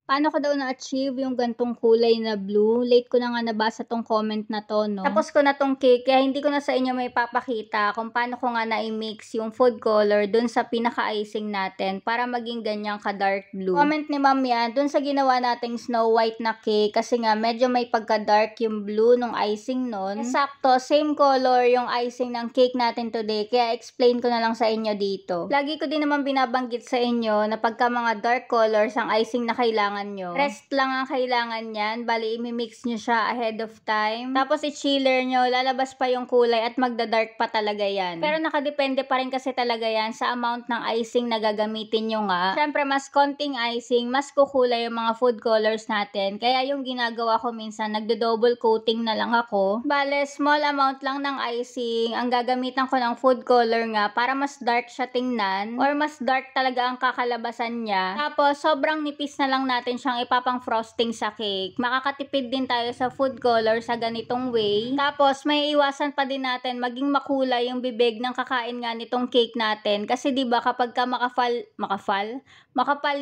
Paano ko daw na-achieve yung gantong kulay na blue? Late ko na nga nabasa tong comment na 'to 'no. Tapos ko na tong cake kaya hindi ko na sa inyo maipapakita kung paano ko nga nai-mix yung food color dun sa pinaka-icing natin para maging ganyang ka-dark blue. Comment ni ma'am yan dun sa ginawa nating Snow White na cake kasi nga medyo may pagka-dark yung blue nung icing nun. Sakto, same color yung icing ng cake natin today kaya explain ko na lang sa inyo dito. Lagi ko din naman binabanggit sa inyo na pagka mga dark colors ang icing na kailangan nyo, rest lang ang kailangan yan. Bali, imimix nyo siya ahead of time. Tapos, i-chiller nyo, lalabas pa yung kulay at magda-dark pa talaga yan. Pero nakadepende pa rin kasi talaga yan sa amount ng icing na gagamitin nyo nga. Siyempre, mas konting icing, mas kukulay yung mga food colors natin. Kaya yung ginagawa ko minsan, nagdo-double coating na lang ako. Bale, small amount lang ng icing ang gagamitan ko ng food color nga para mas dark siya tingnan or mas dark talaga ang kakalabasan niya. Tapos, sobrang nipis na lang natin siyang ipapang frosting sa cake. Makakatipid din tayo sa food color sa ganitong way. Tapos, may iwasan pa din natin maging makulay yung bibig ng kakain nga nitong cake natin. Kasi 'di ba kapag ka makapal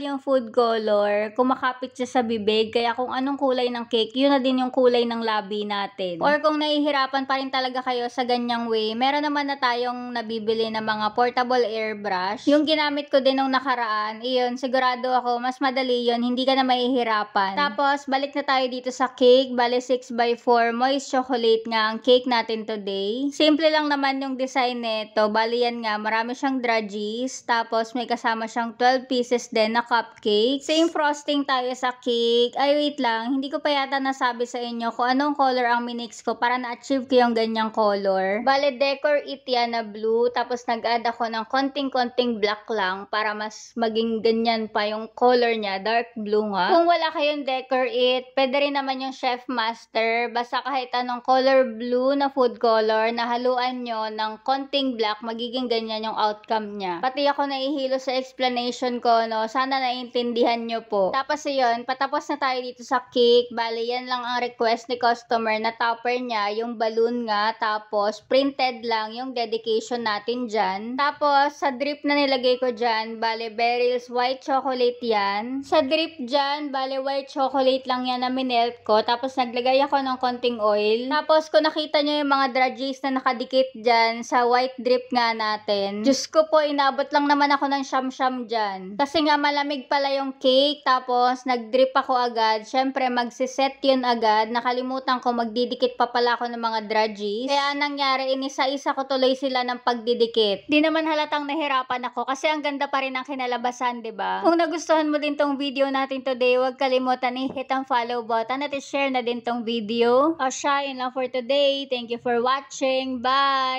yung food color, kumakapit siya sa bibig. Kaya kung anong kulay ng cake, yun na din yung kulay ng labi natin. Or kung nahihirapan pa rin talaga kayo sa ganyang way, meron naman na tayong nabibili na mga portable airbrush. Yung ginamit ko din nung nakaraan, iyon, sigurado ako, mas madali yun, hindi ka na mahihirapan. Tapos, balik na tayo dito sa cake. Bale, 6x4 moist chocolate nga ang cake natin today. Simple lang naman yung design nito. Bale, yan nga, marami siyang drudgies. Tapos, may kasama siyang 12 pieces din na cupcake. Same frosting tayo sa cake. Ay, wait lang. Hindi ko pa yata nasabi sa inyo kung anong color ang minix ko para na-achieve ko yung ganyang color. Bale, Decor It yan na blue. Tapos, nag-add ako ng konting-konting black lang para mas maging ganyan pa yung color niya. Dark blue nga. Kung wala kayong Decor It, pwede rin naman yung Chef Master. Basta kahit anong color blue na food color, nahaluan nyo ng konting black, magiging ganyan yung outcome niya. Pati ako nahihilo sa explanation ko, no? Sana naiintindihan nyo po. Tapos yun, patapos na tayo dito sa cake. Bali, yan lang ang request ni customer na topper niya, yung balloon nga. Tapos, printed lang yung dedication natin dyan. Tapos, sa drip na nilagay ko dyan, bali, Beryl's white chocolate yan. Sa drip dyan, bale white chocolate lang yan na minelt ko. Tapos naglagay ako ng konting oil. Tapos kung nakita nyo yung mga drudgies na nakadikit dyan sa white drip nga natin. Diyos ko po, inabot lang naman ako ng syam-syam dyan. Kasi nga malamig pala yung cake. Tapos nagdrip ako agad. Syempre magsiset yun agad. Nakalimutan ko magdidikit pa pala ako ng mga drudgies. Kaya nangyari, inisa-isa ko tuloy sila ng pagdidikit. Di naman halatang nahirapan ako kasi ang ganda pa rin ang kinalabasan, 'di ba? Kung nagustuhan mo din tong video natin today, huwag kalimutan i-hit ang follow button at i-share na din tong video. O siya, yun lang for today. Thank you for watching. Bye!